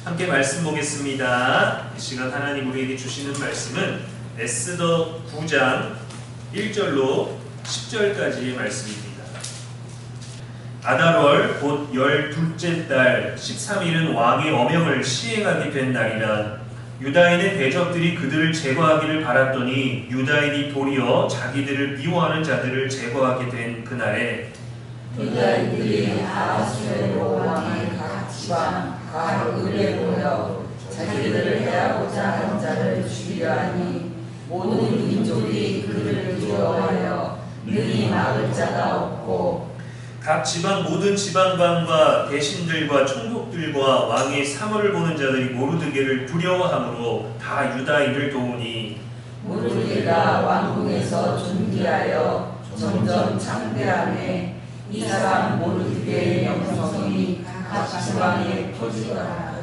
함께 말씀 보겠습니다. 이 시간 하나님 우리에게 주시는 말씀은 에스더 9장 1절로 10절까지의 말씀입니다. 아달월 곧 12째 달 13일은 왕의 어명을 시행하게 된 날이라. 유다인의 대적들이 그들을 제거하기를 바랐더니 유다인이 도리어 자기들을 미워하는 자들을 제거하게 된 그날에 유다인들이 아하수에로 왕의 각 지방 각 을에 모여 자기들을 해하고자 하는 자를 죽이려 하니 모든 민족이 그를 두려워하여 능히 막을 자가 없고 각 지방 모든 지방관과 대신들과 총독들과 왕의 사물을 보는 자들이 모르드게를 두려워하므로 다 유다인을 도우니 모르드게가 왕궁에서 존귀하여 점점 창대하매 이 사람 모르드게의 명성이 각 지방에 퍼지더라.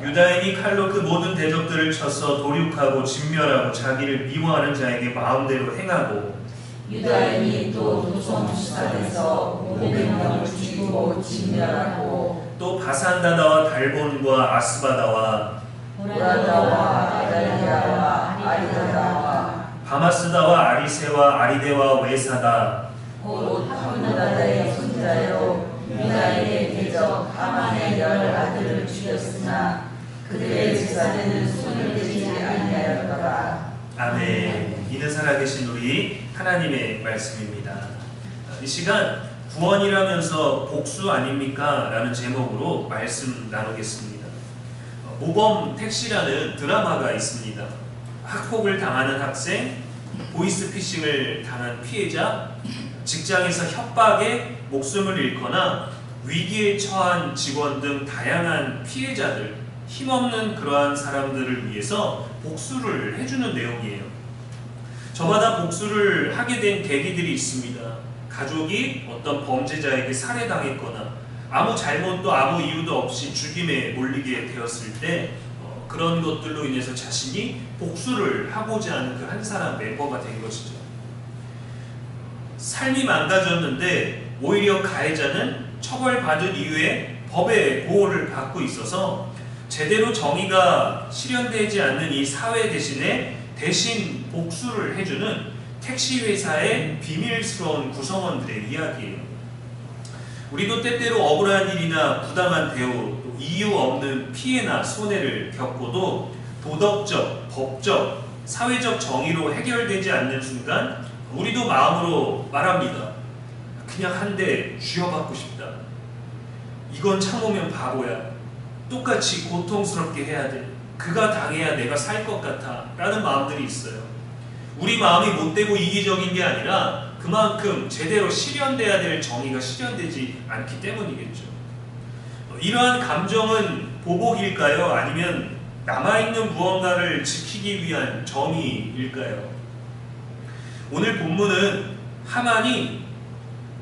유다인이 칼로 그 모든 대적들을 쳐서 도륙하고 진멸하고 자기를 미워하는 자에게 마음대로 행하고 유다인이 또 도성수산에서 500명을 죽이고 진멸하고 또 바산다다와 달본과 아스바다와 모라다와 아달리아와 아리다다와 바마스다와 아리세와 아리데와 외사다 곧 하문나다의 손자요 유다인의 대적 하만의 10 아들을 죽였으나 그들의 제사에는 손을 대지 아니하였더라. 아멘. 이는 살아계신 우리 하나님의 말씀입니다. 이 시간 구원이라면서 복수 아닙니까? 라는 제목으로 말씀 나누겠습니다. 모범 택시라는 드라마가 있습니다. 학폭을 당하는 학생, 보이스피싱을 당한 피해자, 직장에서 협박에 목숨을 잃거나 위기에 처한 직원 등 다양한 피해자들, 힘없는 그러한 사람들을 위해서 복수를 해주는 내용이에요. 저마다 복수를 하게 된 계기들이 있습니다. 가족이 어떤 범죄자에게 살해당했거나 아무 잘못도 아무 이유도 없이 죽임에 몰리게 되었을 때 그런 것들로 인해서 자신이 복수를 하고자 하는 그 한 사람 멤버가 된 것이죠. 삶이 망가졌는데 오히려 가해자는 처벌받은 이후에 법의 보호를 받고 있어서 제대로 정의가 실현되지 않는 이 사회 대신 복수를 해주는 택시회사의 비밀스러운 구성원들의 이야기예요. 우리도 때때로 억울한 일이나 부당한 대우, 또 이유 없는 피해나 손해를 겪고도 도덕적, 법적, 사회적 정의로 해결되지 않는 순간 우리도 마음으로 말합니다. 그냥 한 대 쥐어받고 싶다. 이건 참으면 바보야. 똑같이 고통스럽게 해야 돼. 그가 당해야 내가 살 것 같아. 라는 마음들이 있어요. 우리 마음이 못되고 이기적인 게 아니라 그만큼 제대로 실현돼야 될 정의가 실현되지 않기 때문이겠죠. 이러한 감정은 보복일까요? 아니면 남아있는 무언가를 지키기 위한 정의일까요? 오늘 본문은 하만이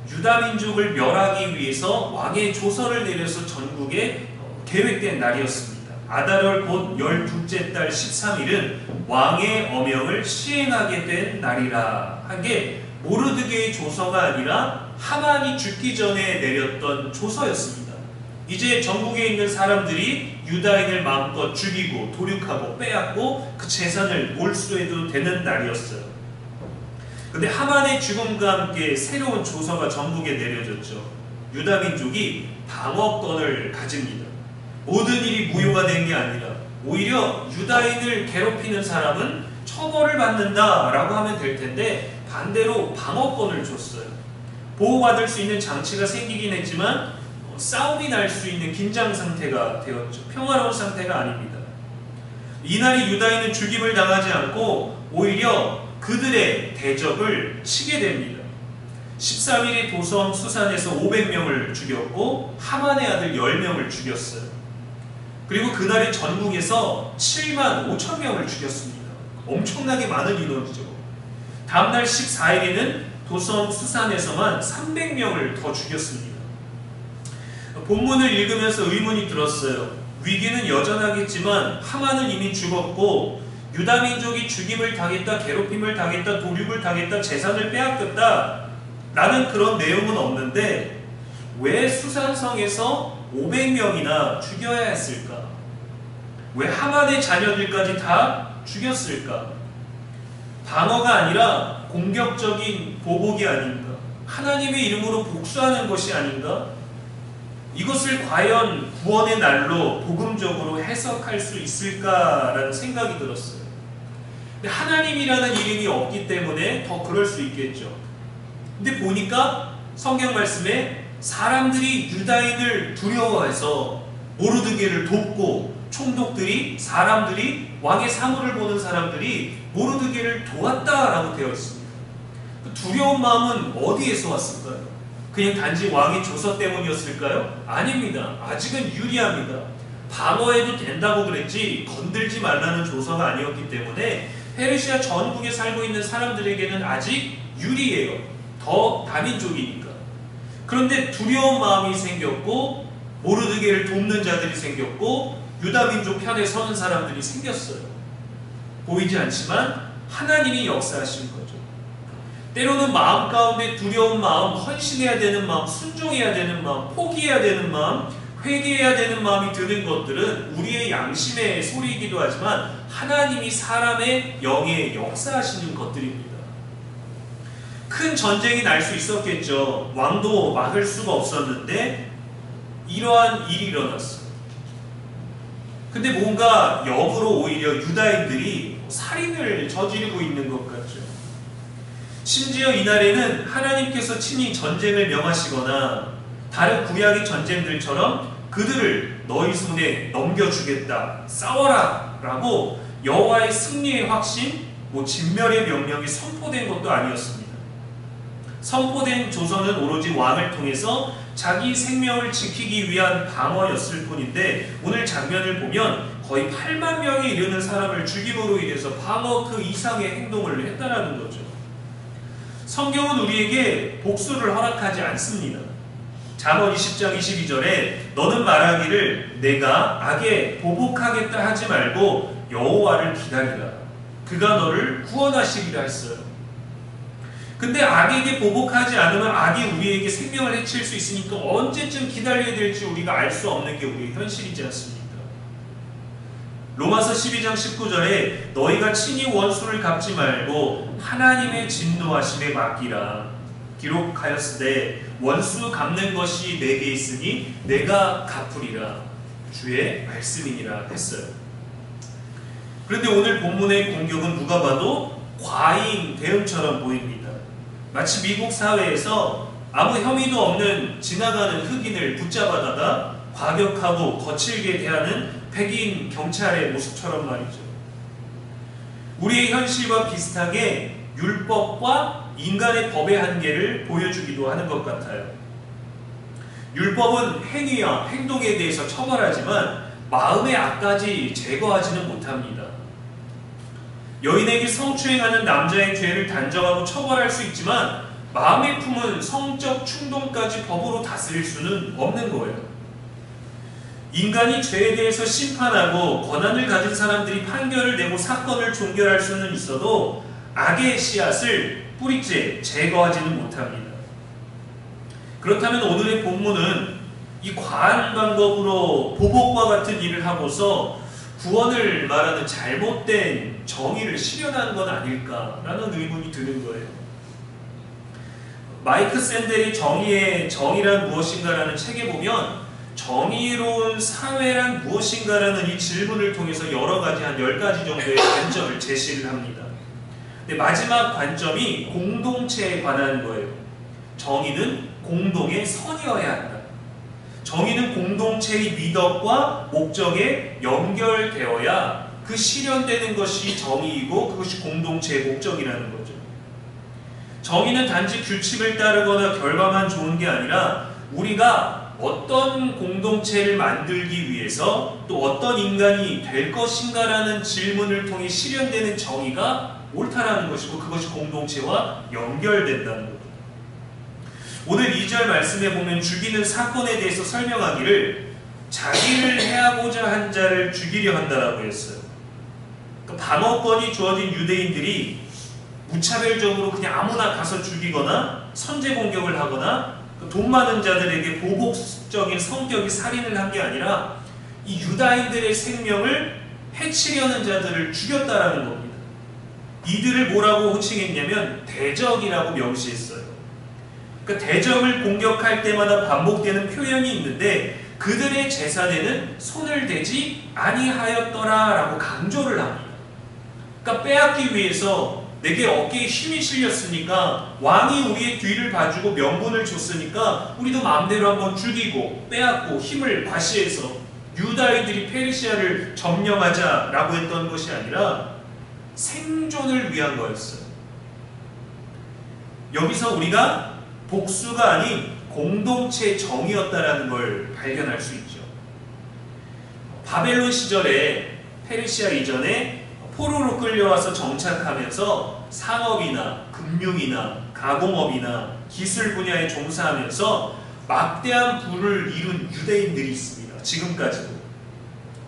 유다민족을 멸하기 위해서 왕의 조서를 내려서 전국에 계획된 날이었습니다. 아달월 곧 12째 달 13일은 왕의 어명을 시행하게 된 날이라 한 게 모르드게의 조서가 아니라 하만이 죽기 전에 내렸던 조서였습니다. 이제 전국에 있는 사람들이 유다인을 마음껏 죽이고 도륙하고 빼앗고 그 재산을 몰수해도 되는 날이었어요. 근데 하만의 죽음과 함께 새로운 조서가 전국에 내려졌죠. 유다민족이 방어권을 가집니다. 모든 일이 무효가 된 게 아니라 오히려 유다인을 괴롭히는 사람은 처벌을 받는다라고 하면 될 텐데 반대로 방어권을 줬어요. 보호받을 수 있는 장치가 생기긴 했지만 싸움이 날 수 있는 긴장 상태가 되었죠. 평화로운 상태가 아닙니다. 이날이 유다인은 죽임을 당하지 않고 오히려 그들의 대적을 치게 됩니다. 13일에 도성 수산에서 500명을 죽였고 하만의 아들 10명을 죽였어요. 그리고 그날이 전국에서 7만 5천 명을 죽였습니다. 엄청나게 많은 인원이죠. 다음날 14일에는 도성 수산에서만 300명을 더 죽였습니다. 본문을 읽으면서 의문이 들었어요. 위기는 여전하겠지만 하만은 이미 죽었고 유다민족이 죽임을 당했다, 괴롭힘을 당했다, 도륙을 당했다, 재산을 빼앗겼다 라는 그런 내용은 없는데 왜 수산성에서 500명이나 죽여야 했을까? 왜 하만의 자녀들까지 다 죽였을까? 방어가 아니라 공격적인 보복이 아닌가? 하나님의 이름으로 복수하는 것이 아닌가? 이것을 과연 구원의 날로 복음적으로 해석할 수 있을까라는 생각이 들었어요. 근데 하나님이라는 이름이 없기 때문에 더 그럴 수 있겠죠. 근데 보니까 성경 말씀에 사람들이 유다인을 두려워해서 모르드게를 돕고 총독들이 사람들이 왕의 사물을 보는 사람들이 모르드게를 도왔다라고 되어 있습니다. 그 두려운 마음은 어디에서 왔을까요? 그냥 단지 왕의 조서 때문이었을까요? 아닙니다. 아직은 유리합니다. 방어해도 된다고 그랬지 건들지 말라는 조서가 아니었기 때문에 페르시아 전국에 살고 있는 사람들에게는 아직 유리해요. 더 다민족이니까. 그런데 두려운 마음이 생겼고 모르드게를 돕는 자들이 생겼고 유다민족 편에 서는 사람들이 생겼어요. 보이지 않지만 하나님이 역사하신 거죠. 때로는 마음 가운데 두려운 마음, 헌신해야 되는 마음, 순종해야 되는 마음, 포기해야 되는 마음, 회개해야 되는 마음이 드는 것들은 우리의 양심의 소리이기도 하지만 하나님이 사람의 영에 역사하시는 것들입니다. 큰 전쟁이 날 수 있었겠죠. 왕도 막을 수가 없었는데 이러한 일이 일어났어요. 근데 뭔가 역으로 오히려 유다인들이 살인을 저지르고 있는 것 같죠. 심지어 이날에는 하나님께서 친히 전쟁을 명하시거나 다른 구약의 전쟁들처럼 그들을 너희 손에 넘겨주겠다, 싸워라 라고 여호와의 승리의 확신, 진멸의 명령이 선포된 것도 아니었습니다. 선포된 조서는 오로지 왕을 통해서 자기 생명을 지키기 위한 방어였을 뿐인데 오늘 장면을 보면 거의 8만 명에 이르는 사람을 죽임으로 인해서 방어 그 이상의 행동을 했다라는 거죠. 성경은 우리에게 복수를 허락하지 않습니다. 잠언 20장 22절에 너는 말하기를 내가 악에 보복하겠다 하지 말고 여호와를 기다리라. 그가 너를 구원하시리라 했어요. 근데 악에게 보복하지 않으면 악이 우리에게 생명을 해칠 수 있으니까 언제쯤 기다려야 될지 우리가 알 수 없는 게 우리의 현실이지 않습니까? 로마서 12장 19절에 너희가 친히 원수를 갚지 말고 하나님의 진노하심에 맡기라 기록하였으되 원수 갚는 것이 내게 있으니 내가 갚으리라 주의 말씀이니라 했어요. 그런데 오늘 본문의 공격은 누가 봐도 과잉 대응처럼 보입니다. 마치 미국 사회에서 아무 혐의도 없는 지나가는 흑인을 붙잡아다가 과격하고 거칠게 대하는 백인 경찰의 모습처럼 말이죠. 우리의 현실과 비슷하게 율법과 인간의 법의 한계를 보여주기도 하는 것 같아요. 율법은 행위와 행동에 대해서 처벌하지만 마음의 악까지 제거하지는 못합니다. 여인에게 성추행하는 남자의 죄를 단정하고 처벌할 수 있지만 마음에 품은 성적 충동까지 법으로 다스릴 수는 없는 거예요. 인간이 죄에 대해서 심판하고 권한을 가진 사람들이 판결을 내고 사건을 종결할 수는 있어도 악의 씨앗을 뿌리째 제거하지는 못합니다. 그렇다면 오늘의 본문은 이 과한 방법으로 보복과 같은 일을 하고서 구원을 말하는 잘못된 정의를 실현한 건 아닐까라는 의문이 드는 거예요. 마이크 샌델이 정의란 무엇인가라는 책에 보면 정의로운 사회란 무엇인가라는 이 질문을 통해서 여러 가지 한 10가지 정도의 관점을 제시를 합니다. 근데 마지막 관점이 공동체에 관한 거예요. 정의는 공동의 선이어야 한다. 정의는 공동체의 미덕과 목적에 연결되어야 그 실현되는 것이 정의이고 그것이 공동체의 목적이라는 거죠. 정의는 단지 규칙을 따르거나 결과만 좋은 게 아니라 우리가 어떤 공동체를 만들기 위해서 또 어떤 인간이 될 것인가라는 질문을 통해 실현되는 정의가 옳다라는 것이고 그것이 공동체와 연결된다는 거죠. 오늘 2절 말씀에 보면 죽이는 사건에 대해서 설명하기를 자기를 해하고자 한 자를 죽이려 한다라고 했어요. 그러니까 방어권이 주어진 유대인들이 무차별적으로 그냥 아무나 가서 죽이거나 선제 공격을 하거나 돈 많은 자들에게 보복적인 성격의 살인을 한 게 아니라 이 유다인들의 생명을 해치려는 자들을 죽였다라는 겁니다. 이들을 뭐라고 호칭했냐면 대적이라고 명시했어요. 그러니까 대적을 공격할 때마다 반복되는 표현이 있는데 그들의 재산에는 손을 대지 아니하였더라라고 강조를 합니다. 그러니까 빼앗기 위해서 내게 어깨에 힘이 실렸으니까 왕이 우리의 뒤를 봐주고 명분을 줬으니까 우리도 마음대로 한번 죽이고 빼앗고 힘을 과시해서 유다인들이 페르시아를 점령하자라고 했던 것이 아니라 생존을 위한 거였어요. 여기서 우리가 복수가 아닌 공동체 정의였다라는 걸 발견할 수 있죠. 바벨론 시절에 페르시아 이전에 포로로 끌려와서 정착하면서 상업이나 금융이나 가공업이나 기술 분야에 종사하면서 막대한 부를 이룬 유대인들이 있습니다. 지금까지도.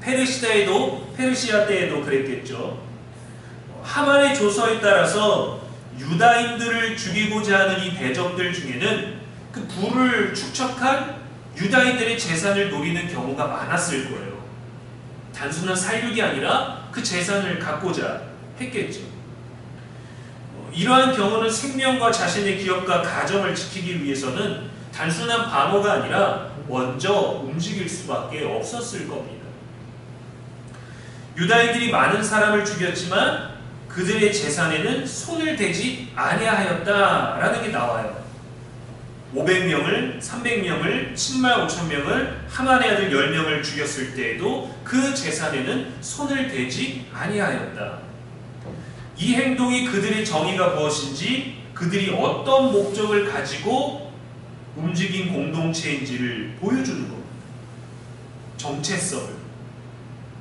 페르시아 때에도 그랬겠죠. 하만의 조서에 따라서 유다인들을 죽이고자 하는 이 대적들 중에는 그 부를 축적한 유다인들의 재산을 노리는 경우가 많았을 거예요. 단순한 살육이 아니라 그 재산을 갖고자 했겠죠. 이러한 경우는 생명과 자신의 기업과 가정을 지키기 위해서는 단순한 방어가 아니라 먼저 움직일 수밖에 없었을 겁니다. 유다인들이 많은 사람을 죽였지만 그들의 재산에는 손을 대지 아니하였다라는 게 나와요. 500명을, 300명을, 10만 5천 명을, 하만의 아들 10명을 죽였을 때에도 그 재산에는 손을 대지 아니하였다. 이 행동이 그들의 정의가 무엇인지, 그들이 어떤 목적을 가지고 움직인 공동체인지를 보여주는 겁니다. 정체성을.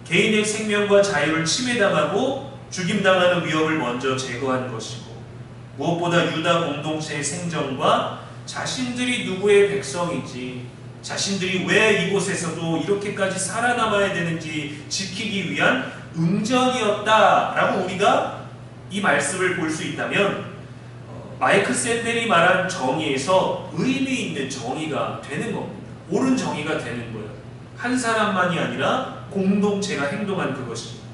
개인의 생명과 자유를 침해당하고 죽임당하는 위협을 먼저 제거한 것이고, 무엇보다 유다 공동체의 생존과 자신들이 누구의 백성인지, 자신들이 왜 이곳에서도 이렇게까지 살아남아야 되는지 지키기 위한 응전이었다라고 우리가 이 말씀을 볼 수 있다면, 마이크 샌델이 말한 정의에서 의미 있는 정의가 되는 겁니다. 옳은 정의가 되는 거예요. 한 사람만이 아니라 공동체가 행동한 그것입니다.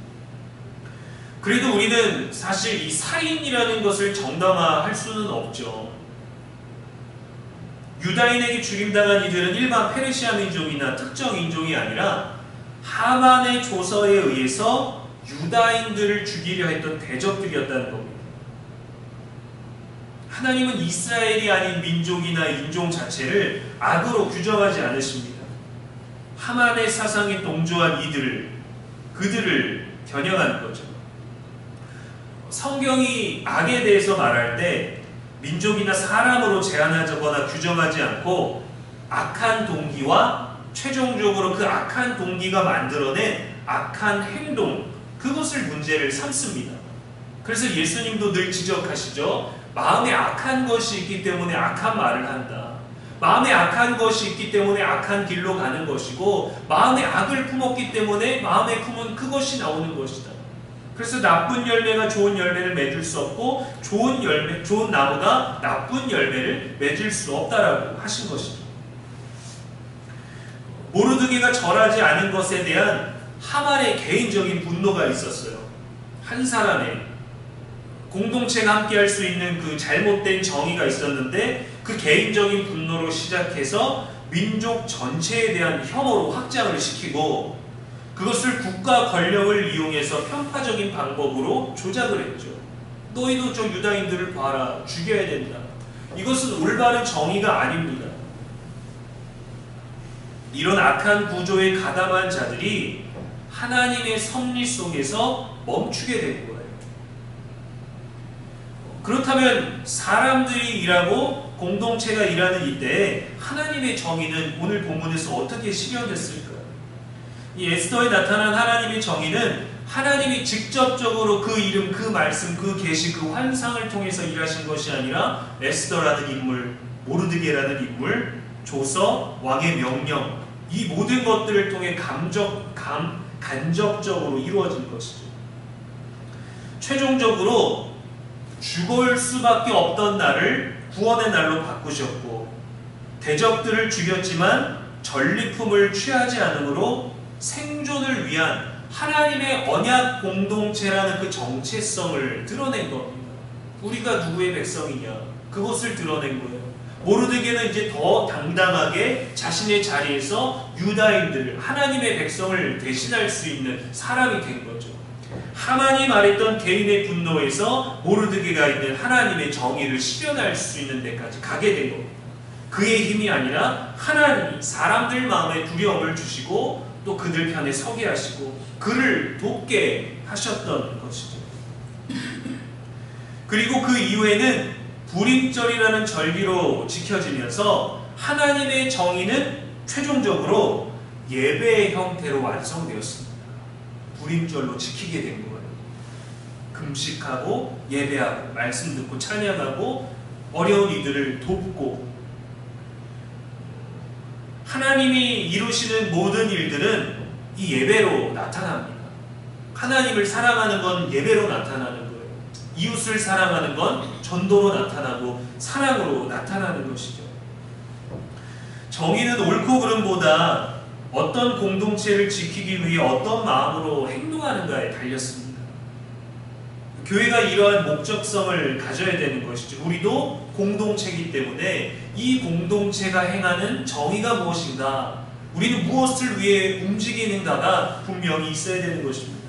그래도 우리는 사실 이 살인이라는 것을 정당화할 수는 없죠. 유다인에게 죽임당한 이들은 일반 페르시아 민족이나 특정 인종이 아니라 하만의 조서에 의해서 유다인들을 죽이려 했던 대적들이었다는 겁니다. 하나님은 이스라엘이 아닌 민족이나 인종 자체를 악으로 규정하지 않으십니다. 하만의 사상에 동조한 그들을 겨냥한 거죠. 성경이 악에 대해서 말할 때 민족이나 사람으로 제한하거나 규정하지 않고 악한 동기와 최종적으로 그 악한 동기가 만들어낸 악한 행동, 그것을 문제를 삼습니다. 그래서 예수님도 늘 지적하시죠. 마음에 악한 것이 있기 때문에 악한 말을 한다. 마음에 악한 것이 있기 때문에 악한 길로 가는 것이고, 마음에 악을 품었기 때문에 마음에 품은 그것이 나오는 것이다. 그래서 나쁜 열매가 좋은 열매를 맺을 수 없고, 좋은 나무가 나쁜 열매를 맺을 수 없다라고 하신 것이죠. 모르드게가 절하지 않은 것에 대한 하만의 개인적인 분노가 있었어요. 한 사람의 공동체가 함께할 수 있는 그 잘못된 정의가 있었는데, 그 개인적인 분노로 시작해서 민족 전체에 대한 혐오로 확장을 시키고, 그것을 국가 권력을 이용해서 편파적인 방법으로 조작을 했죠. 너희도 저 유다인들을 봐라, 죽여야 된다. 이것은 올바른 정의가 아닙니다. 이런 악한 구조에 가담한 자들이 하나님의 섭리 속에서 멈추게 된 거예요. 그렇다면 사람들이 일하고 공동체가 일하는 이때에 하나님의 정의는 오늘 본문에서 어떻게 실현됐을까요? 이 에스더에 나타난 하나님의 정의는 하나님이 직접적으로 그 이름, 그 말씀, 그 계시, 그 환상을 통해서 일하신 것이 아니라 에스더라는 인물, 모르드게라는 인물, 조서, 왕의 명령, 이 모든 것들을 통해 간접적으로 이루어진 것이죠. 최종적으로 죽을 수밖에 없던 날을 구원의 날로 바꾸셨고, 대적들을 죽였지만 전리품을 취하지 않으므로 생존을 위한 하나님의 언약 공동체라는 그 정체성을 드러낸 겁니다. 우리가 누구의 백성이냐, 그것을 드러낸 거예요. 모르드게는 이제 더 당당하게 자신의 자리에서 유다인들, 하나님의 백성을 대신할 수 있는 사람이 된 거죠. 하만이 말했던 개인의 분노에서 모르드게가 있는 하나님의 정의를 실현할 수 있는 데까지 가게 된 겁니다. 그의 힘이 아니라 하나님이 사람들 마음에 두려움을 주시고 또 그들 편에 서게 하시고 그를 돕게 하셨던 것이죠. 그리고 그 이후에는 불임절이라는 절기로 지켜지면서 하나님의 정의는 최종적으로 예배의 형태로 완성되었습니다. 불임절로 지키게 된 거예요. 금식하고 예배하고 말씀 듣고 찬양하고 어려운 이들을 돕고 하나님이 이루시는 모든 일들은 이 예배로 나타납니다. 하나님을 사랑하는 건 예배로 나타나는 거예요. 이웃을 사랑하는 건 전도로 나타나고 사랑으로 나타나는 것이죠. 정의는 옳고 그름보다 어떤 공동체를 지키기 위해 어떤 마음으로 행동하는가에 달렸습니다. 교회가 이러한 목적성을 가져야 되는 것이죠. 우리도 공동체이기 때문에 이 공동체가 행하는 정의가 무엇인가, 우리는 무엇을 위해 움직이는가가 분명히 있어야 되는 것입니다.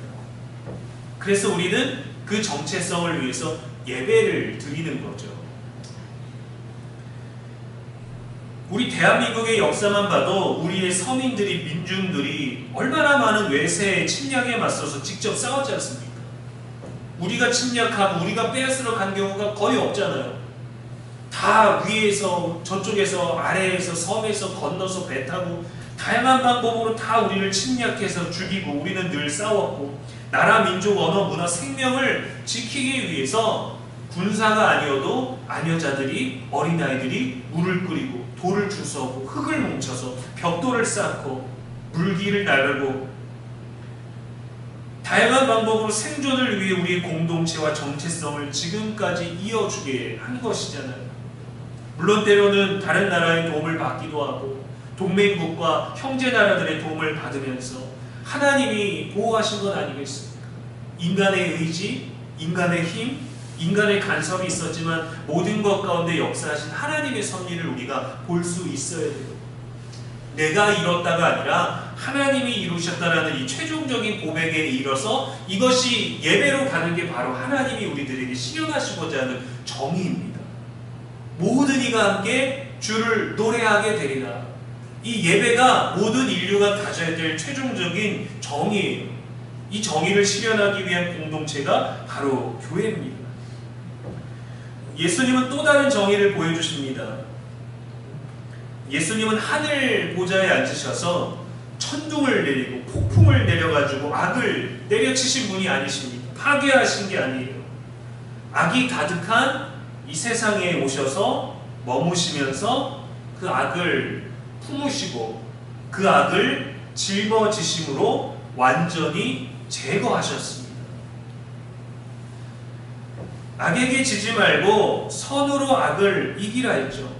그래서 우리는 그 정체성을 위해서 예배를 드리는 거죠. 우리 대한민국의 역사만 봐도 우리의 서민들이, 민중들이 얼마나 많은 외세의 침략에 맞서서 직접 싸웠지 않습니까? 우리가 침략하고 우리가 빼앗으러 간 경우가 거의 없잖아요. 다 위에서, 저쪽에서, 아래에서, 섬에서 건너서 배 타고 다양한 방법으로 다 우리를 침략해서 죽이고 우리는 늘 싸웠고 나라, 민족, 언어, 문화, 생명을 지키기 위해서 군사가 아니어도 아녀자들이, 어린아이들이 물을 끓이고 돌을 주워오고 흙을 뭉쳐서 벽돌을 쌓고 물기를 나르고 다양한 방법으로 생존을 위해 우리의 공동체와 정체성을 지금까지 이어주게 한 것이잖아요. 물론 때로는 다른 나라의 도움을 받기도 하고 동맹국과 형제 나라들의 도움을 받으면서 하나님이 보호하신 건 아니겠습니까? 인간의 의지, 인간의 힘, 인간의 간섭이 있었지만 모든 것 가운데 역사하신 하나님의 섭리를 우리가 볼 수 있어야 돼요. 내가 이뤘다가 아니라 하나님이 이루셨다라는 이 최종적인 고백에 이뤄서 이것이 예배로 가는 게 바로 하나님이 우리들에게 실현하시고자 하는 정의입니다. 모든 이가 함께 주를 노래하게 되리라. 이 예배가 모든 인류가 가져야 될 최종적인 정의예요. 이 정의를 실현하기 위한 공동체가 바로 교회입니다. 예수님은 또 다른 정의를 보여주십니다. 예수님은 하늘 보좌에 앉으셔서 천둥을 내리고 폭풍을 내려가지고 악을 내려치신 분이 아니십니다. 파괴하신 게 아니에요. 악이 가득한 이 세상에 오셔서 머무시면서 그 악을 품으시고 그 악을 짊어지심으로 완전히 제거하셨습니다. 악에게 지지 말고 선으로 악을 이기라 했죠.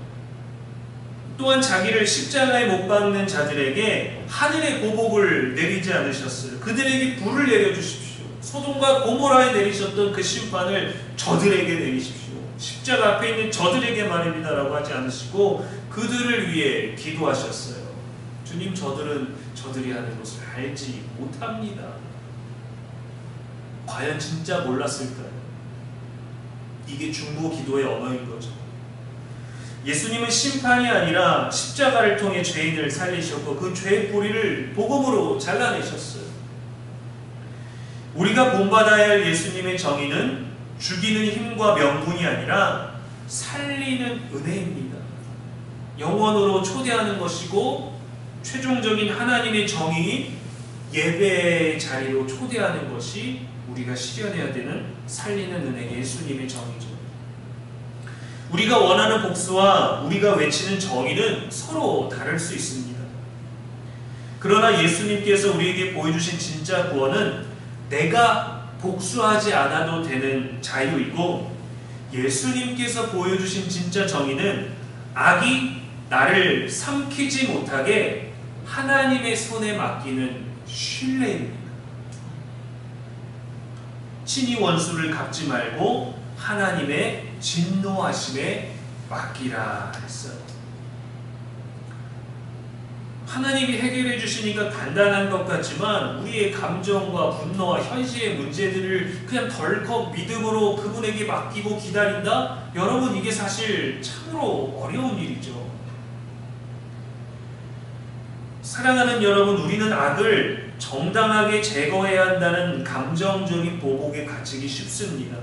또한 자기를 십자가에 못 박는 자들에게 하늘의 보복을 내리지 않으셨어요. 그들에게 불을 내려주십시오. 소돔과 고모라에 내리셨던 그 심판을 저들에게 내리십시오. 십자가 앞에 있는 저들에게 말입니다 라고 하지 않으시고 그들을 위해 기도하셨어요. 주님, 저들은 저들이 하는 것을 알지 못합니다. 과연 진짜 몰랐을까요? 이게 중보 기도의 언어인 거죠. 예수님은 심판이 아니라 십자가를 통해 죄인을 살리셨고 그 죄의 뿌리를 복음으로 잘라내셨어요. 우리가 본받아야 할 예수님의 정의는 죽이는 힘과 명분이 아니라 살리는 은혜입니다. 영원으로 초대하는 것이고 최종적인 하나님의 정의, 예배의 자리로 초대하는 것이 우리가 실현해야 되는 살리는 은혜, 예수님의 정의죠. 우리가 원하는 복수와 우리가 외치는 정의는 서로 다를 수 있습니다. 그러나 예수님께서 우리에게 보여주신 진짜 구원은 내가 복수하지 않아도 되는 자유이고, 예수님께서 보여주신 진짜 정의는 악이 나를 삼키지 못하게 하나님의 손에 맡기는 신뢰입니다. 친히 원수를 갚지 말고 하나님의 진노하심에 맡기라 했어요. 하나님이 해결해 주시니까 간단한 것 같지만 우리의 감정과 분노와 현실의 문제들을 그냥 덜컥 믿음으로 그분에게 맡기고 기다린다? 여러분, 이게 사실 참으로 어려운 일이죠. 사랑하는 여러분, 우리는 악을 정당하게 제거해야 한다는 감정적인 보복에 갇히기 쉽습니다.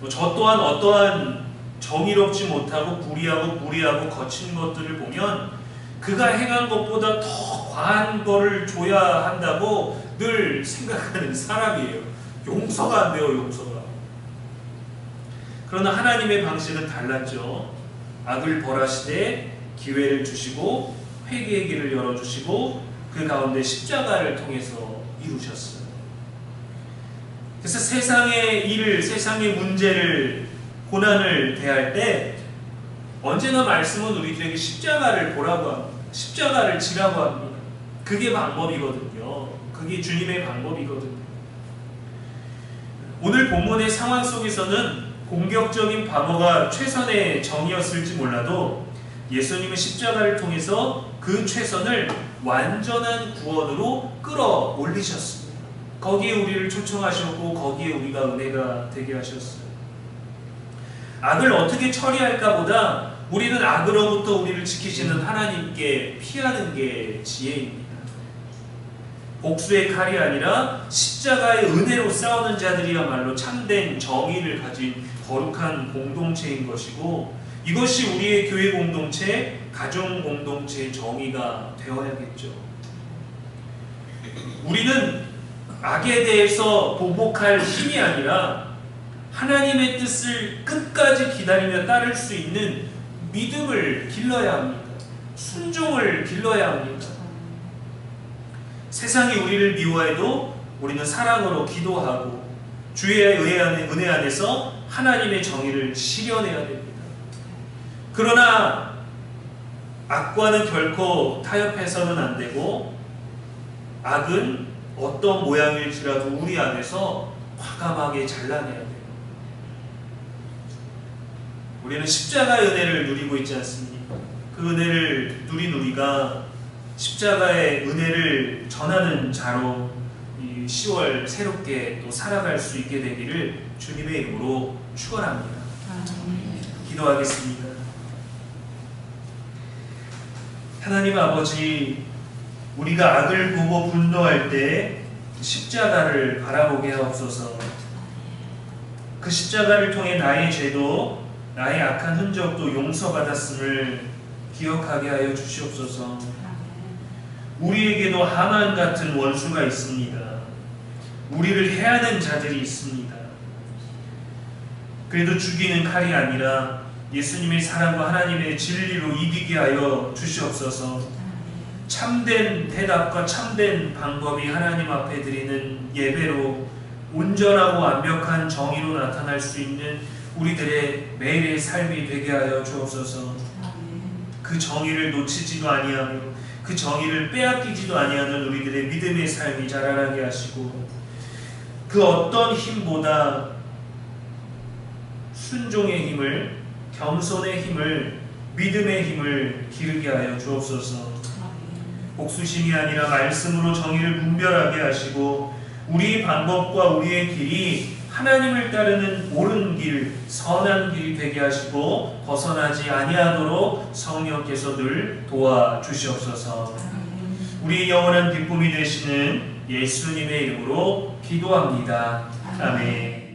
저 또한 어떠한 정의롭지 못하고 불의하고 거친 것들을 보면 그가 행한 것보다 더 과한 거를 줘야 한다고 늘 생각하는 사람이에요. 용서가 안 돼요, 용서가. 그러나 하나님의 방식은 달랐죠. 악을 벌하시되 기회를 주시고 회개의 길을 열어주시고 그 가운데 십자가를 통해서 이루셨어요. 그래서 세상의 일을, 세상의 문제를, 고난을 대할 때 언제나 말씀은 우리들에게 십자가를 보라고 합니다. 십자가를 지라고 합니다. 그게 방법이거든요. 그게 주님의 방법이거든요. 오늘 본문의 상황 속에서는 공격적인 방어가 최선의 정의였을지 몰라도 예수님은 십자가를 통해서 그 최선을 완전한 구원으로 끌어올리셨습니다. 거기에 우리를 초청하셨고 거기에 우리가 은혜가 되게 하셨어요. 악을 어떻게 처리할까 보다 우리는 악으로부터 우리를 지키시는 하나님께 피하는 게 지혜입니다. 복수의 칼이 아니라 십자가의 은혜로 싸우는 자들이야말로 참된 정의를 가진 거룩한 공동체인 것이고, 이것이 우리의 교회 공동체, 가정 공동체의 정의가 되어야겠죠. 우리는 악에 대해서 보복할 힘이 아니라 하나님의 뜻을 끝까지 기다리며 따를 수 있는 믿음을 길러야 합니다. 순종을 길러야 합니다. 세상이 우리를 미워해도 우리는 사랑으로 기도하고 주의 은혜 안에서 하나님의 정의를 실현해야 됩니다. 그러나 악과는 결코 타협해서는 안 되고, 악은 어떤 모양일지라도 우리 안에서 과감하게 잘라내야 돼요. 우리는 십자가의 은혜를 누리고 있지 않습니까? 그 은혜를 누린 우리가 십자가의 은혜를 전하는 자로 이 10월 새롭게 또 살아갈 수 있게 되기를 주님의 이름으로 축원합니다. 기도하겠습니다. 하나님 아버지, 우리가 악을 보고 분노할 때 십자가를 바라보게 하옵소서. 그 십자가를 통해 나의 죄도 나의 악한 흔적도 용서받았음을 기억하게 하여 주시옵소서. 우리에게도 하만 같은 원수가 있습니다. 우리를 해하는 자들이 있습니다. 그래도 죽이는 칼이 아니라 예수님의 사랑과 하나님의 진리로 이기게 하여 주시옵소서. 참된 대답과 참된 방법이 하나님 앞에 드리는 예배로 온전하고 완벽한 정의로 나타날 수 있는 우리들의 매일의 삶이 되게 하여 주옵소서. 그 정의를 놓치지도 아니하며 그 정의를 빼앗기지도 아니하는 우리들의 믿음의 삶이 자라나게 하시고, 그 어떤 힘보다 순종의 힘을, 겸손의 힘을, 믿음의 힘을 기르게 하여 주옵소서. 복수심이 아니라 말씀으로 정의를 분별하게 하시고, 우리의 방법과 우리의 길이 하나님을 따르는 옳은 길, 선한 길이 되게 하시고 벗어나지 아니하도록 성령께서 늘 도와주시옵소서. 우리의 영원한 기쁨이 되시는 예수님의 이름으로 기도합니다. 아멘.